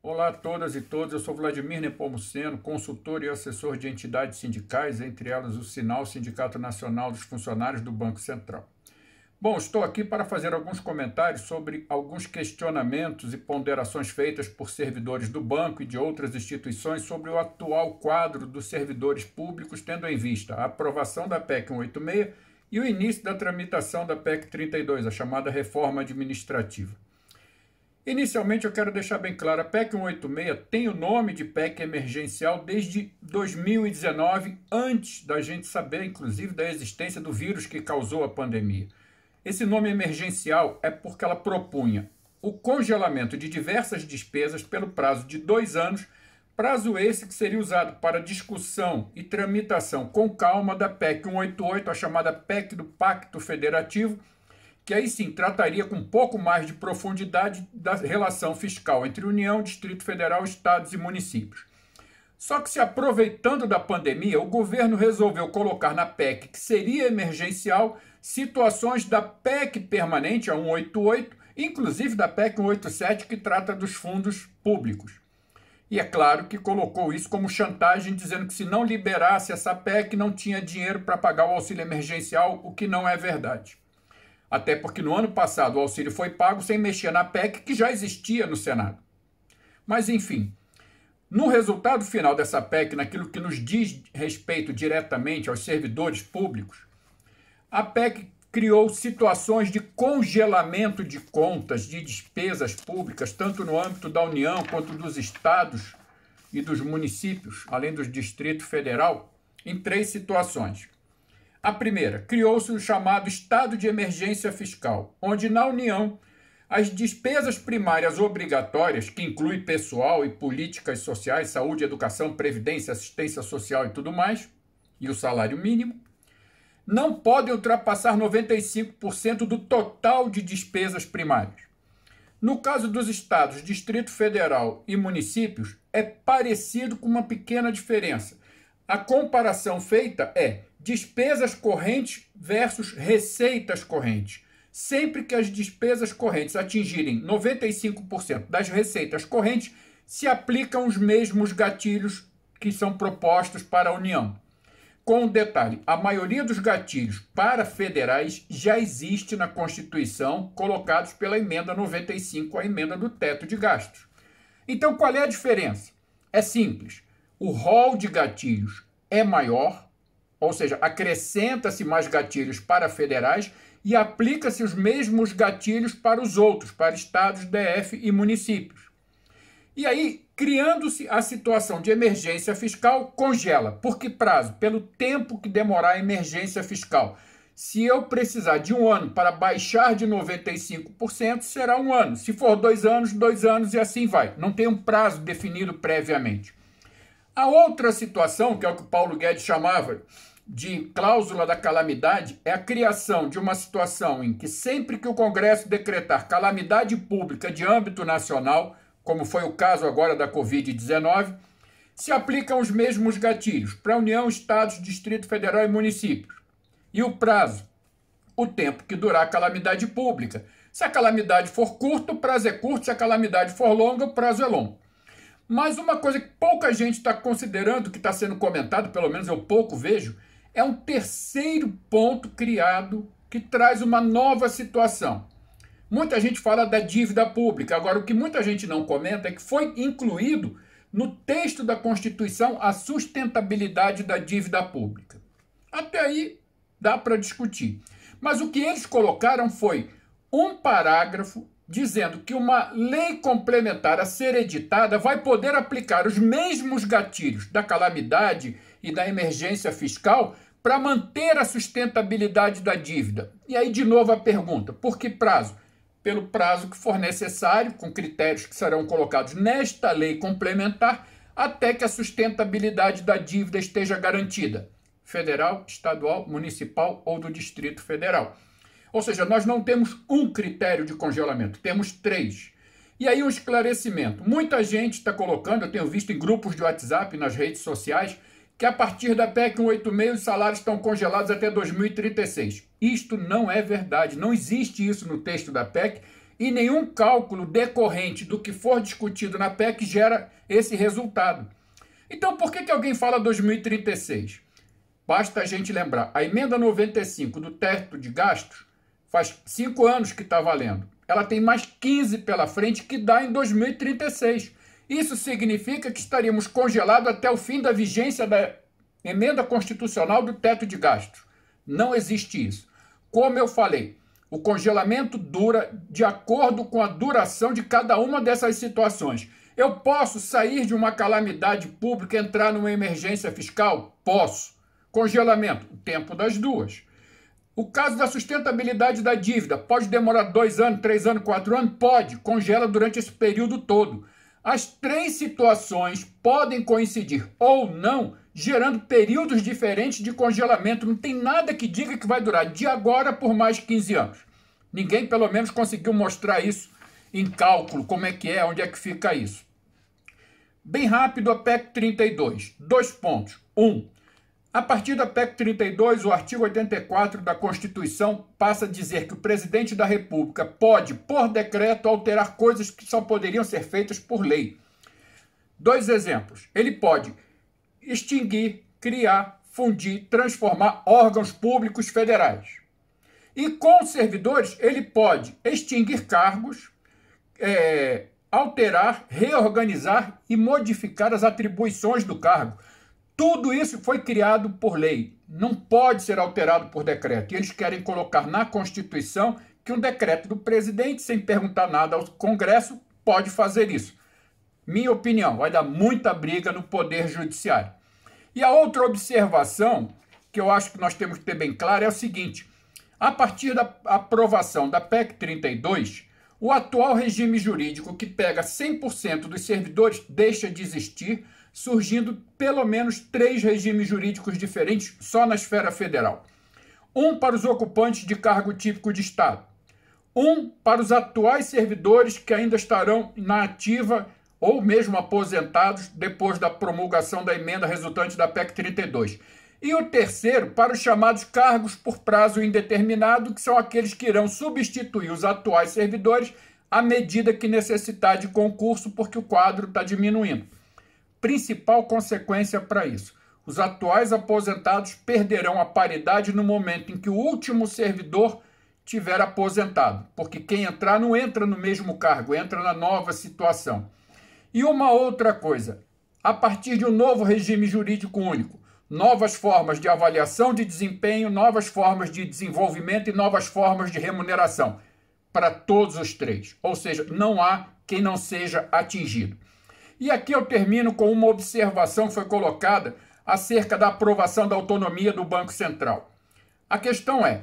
Olá a todas e todos, eu sou Vladimir Nepomuceno, consultor e assessor de entidades sindicais, entre elas o Sinal, Sindicato Nacional dos Funcionários do Banco Central. Bom, estou aqui para fazer alguns comentários sobre alguns questionamentos e ponderações feitas por servidores do banco e de outras instituições sobre o atual quadro dos servidores públicos, tendo em vista a aprovação da PEC 186 e o início da tramitação da PEC 32, a chamada reforma administrativa. Inicialmente, eu quero deixar bem claro, a PEC 186 tem o nome de PEC emergencial desde 2019, antes da gente saber, inclusive, da existência do vírus que causou a pandemia. Esse nome emergencial é porque ela propunha o congelamento de diversas despesas pelo prazo de 2 anos, prazo esse que seria usado para discussão e tramitação com calma da PEC 188, a chamada PEC do Pacto Federativo, que aí sim trataria com um pouco mais de profundidade da relação fiscal entre União, Distrito Federal, estados e municípios. Só que se aproveitando da pandemia, o governo resolveu colocar na PEC, que seria emergencial, situações da PEC permanente, a 188, inclusive da PEC 187, que trata dos fundos públicos. E é claro que colocou isso como chantagem, dizendo que se não liberasse essa PEC, não tinha dinheiro para pagar o auxílio emergencial, o que não é verdade. Até porque no ano passado o auxílio foi pago sem mexer na PEC, que já existia no Senado. Mas, enfim, no resultado final dessa PEC, naquilo que nos diz respeito diretamente aos servidores públicos, a PEC criou situações de congelamento de contas, de despesas públicas, tanto no âmbito da União quanto dos estados e dos municípios, além do Distrito Federal, em 3 situações. A primeira, criou-se o chamado estado de emergência fiscal, onde na União as despesas primárias obrigatórias, que inclui pessoal e políticas sociais, saúde, educação, previdência, assistência social e tudo mais, e o salário mínimo, não podem ultrapassar 95% do total de despesas primárias. No caso dos estados, Distrito Federal e municípios, é parecido com uma pequena diferença. A comparação feita é despesas correntes versus receitas correntes. Sempre que as despesas correntes atingirem 95% das receitas correntes, se aplicam os mesmos gatilhos que são propostos para a União. Com um detalhe, a maioria dos gatilhos para federais já existe na Constituição, colocados pela emenda 95, a emenda do teto de gastos. Então, qual é a diferença? É simples. O rol de gatilhos é maior, ou seja, acrescenta-se mais gatilhos para federais e aplica-se os mesmos gatilhos para os outros, para estados, DF e municípios. E aí, criando-se a situação de emergência fiscal, congela. Por que prazo? Pelo tempo que demorar a emergência fiscal. Se eu precisar de 1 ano para baixar de 95%, será 1 ano. Se for 2 anos, 2 anos e assim vai. Não tem um prazo definido previamente. A outra situação, que é o que o Paulo Guedes chamava de cláusula da calamidade, é a criação de uma situação em que sempre que o Congresso decretar calamidade pública de âmbito nacional, como foi o caso agora da Covid-19, se aplicam os mesmos gatilhos para a União, Estados, Distrito Federal e municípios. E o prazo, o tempo que durar a calamidade pública. Se a calamidade for curta, o prazo é curto, se a calamidade for longa, o prazo é longo. Mas uma coisa que pouca gente está considerando, que está sendo comentado, pelo menos eu pouco vejo, é um terceiro ponto criado que traz uma nova situação. Muita gente fala da dívida pública. Agora, o que muita gente não comenta é que foi incluído no texto da Constituição a sustentabilidade da dívida pública. Até aí dá para discutir. Mas o que eles colocaram foi um parágrafo dizendo que uma lei complementar a ser editada vai poder aplicar os mesmos gatilhos da calamidade e da emergência fiscal para manter a sustentabilidade da dívida. E aí, de novo, a pergunta: por que prazo? Pelo prazo que for necessário, com critérios que serão colocados nesta lei complementar, até que a sustentabilidade da dívida esteja garantida, federal, estadual, municipal ou do Distrito Federal. Ou seja, nós não temos um critério de congelamento, temos 3. E aí um esclarecimento. Muita gente está colocando, eu tenho visto em grupos de WhatsApp, nas redes sociais, que a partir da PEC 186 os salários estão congelados até 2036. Isto não é verdade, não existe isso no texto da PEC e nenhum cálculo decorrente do que for discutido na PEC gera esse resultado. Então, por que alguém fala 2036? Basta a gente lembrar, a emenda 95 do teto de gastos faz 5 anos que está valendo. Ela tem mais 15 pela frente que dá em 2036. Isso significa que estaríamos congelados até o fim da vigência da emenda constitucional do teto de gastos. Não existe isso. Como eu falei, o congelamento dura de acordo com a duração de cada uma dessas situações. Eu posso sair de uma calamidade pública e entrar numa emergência fiscal? Posso. Congelamento, o tempo das duas. O caso da sustentabilidade da dívida, pode demorar 2 anos, 3 anos, 4 anos? Pode, congela durante esse período todo. As 3 situações podem coincidir ou não, gerando períodos diferentes de congelamento. Não tem nada que diga que vai durar de agora por mais 15 anos. Ninguém, pelo menos, conseguiu mostrar isso em cálculo, como é que é, onde é que fica isso. Bem rápido, a PEC 32. 2 pontos. 1. A partir da PEC 32, o artigo 84 da Constituição passa a dizer que o presidente da República pode, por decreto, alterar coisas que só poderiam ser feitas por lei. 2 exemplos. Ele pode extinguir, criar, fundir, transformar órgãos públicos federais. E com os servidores, ele pode extinguir cargos, alterar, reorganizar e modificar as atribuições do cargo. Tudo isso foi criado por lei, não pode ser alterado por decreto. E eles querem colocar na Constituição que um decreto do presidente, sem perguntar nada ao Congresso, pode fazer isso. Minha opinião, vai dar muita briga no Poder Judiciário. E a outra observação, que eu acho que nós temos que ter bem claro, é o seguinte: a partir da aprovação da PEC 32, o atual regime jurídico que pega 100% dos servidores deixa de existir, surgindo pelo menos 3 regimes jurídicos diferentes só na esfera federal. Um para os ocupantes de cargo típico de Estado. Um para os atuais servidores que ainda estarão na ativa ou mesmo aposentados depois da promulgação da emenda resultante da PEC 32. E o terceiro para os chamados cargos por prazo indeterminado, que são aqueles que irão substituir os atuais servidores à medida que necessitar de concurso, porque o quadro está diminuindo. Principal consequência para isso: os atuais aposentados perderão a paridade no momento em que o último servidor tiver aposentado, porque quem entrar não entra no mesmo cargo, entra na nova situação. E uma outra coisa: a partir de um novo regime jurídico único, novas formas de avaliação de desempenho, novas formas de desenvolvimento e novas formas de remuneração para todos os 3. Ou seja, não há quem não seja atingido. E aqui eu termino com uma observação que foi colocada acerca da aprovação da autonomia do Banco Central. A questão é: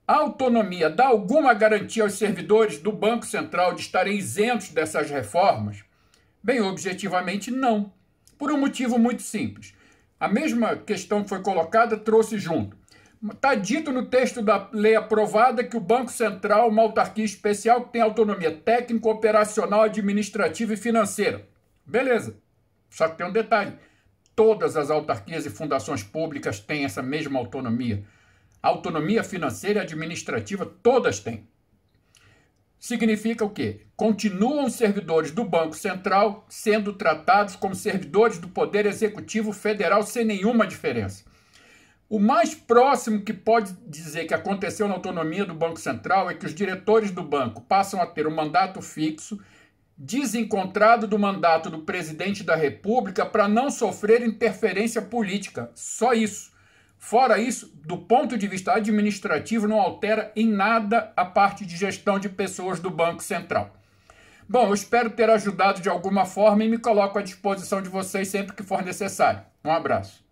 a autonomia dá alguma garantia aos servidores do Banco Central de estarem isentos dessas reformas? Bem, objetivamente não, por um motivo muito simples. A mesma questão que foi colocada trouxe junto. Está dito no texto da lei aprovada que o Banco Central é uma autarquia especial que tem autonomia técnica, operacional, administrativa e financeira. Beleza, só que tem um detalhe: todas as autarquias e fundações públicas têm essa mesma autonomia. A autonomia financeira e administrativa todas têm. Significa o quê? Continuam os servidores do Banco Central sendo tratados como servidores do Poder Executivo Federal sem nenhuma diferença. O mais próximo que pode dizer que aconteceu na autonomia do Banco Central é que os diretores do banco passam a ter um mandato fixo, desencontrado do mandato do presidente da República, para não sofrer interferência política. Só isso. Fora isso, do ponto de vista administrativo, não altera em nada a parte de gestão de pessoas do Banco Central. Bom, eu espero ter ajudado de alguma forma e me coloco à disposição de vocês sempre que for necessário. Um abraço.